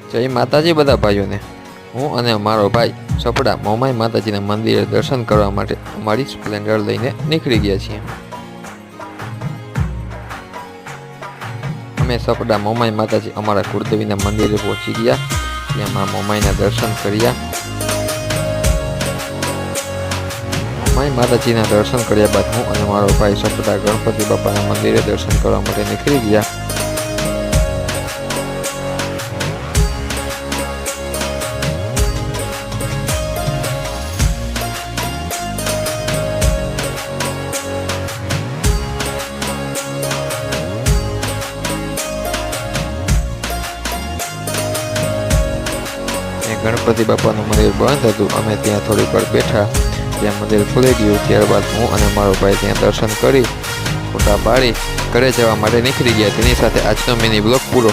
જય માતાજી બધા ભાઈઓને। હું અને મારો ભાઈ સપડા મોમાઈ માતાજીના મંદિરે દર્શન કરવા માટે અમારી સ્પ્લેન્ડર લઈને નીકળી ગયા છીએ। અમે સપડા મોમાઈ માતાજી અમારા કુળદેવીના મંદિરે પહોંચી ગયા। ત્યાં માં મોમાઈના દર્શન કર્યા। મોમાઈ માતાજીના દર્શન કર્યા બાદ હું અને મારો ભાઈ સપડા ગણપતિ બાપાના મંદિરે દર્શન કરવા માટે નીકળી ગયા। गणपति बापाનું મંદિર બંધ હતું। અમે ત્યાં થોડીક વાર બેઠા, ત્યાં મંદિર ખુલી ગયું। ત્યારબાદ હું અને મારો ભાઈ ત્યાં દર્શન કરી ફોટા પાડી ઘરે જવા માટે નીકળી ગયા। તેની સાથે આજનો મિની બ્લોગ પૂરો।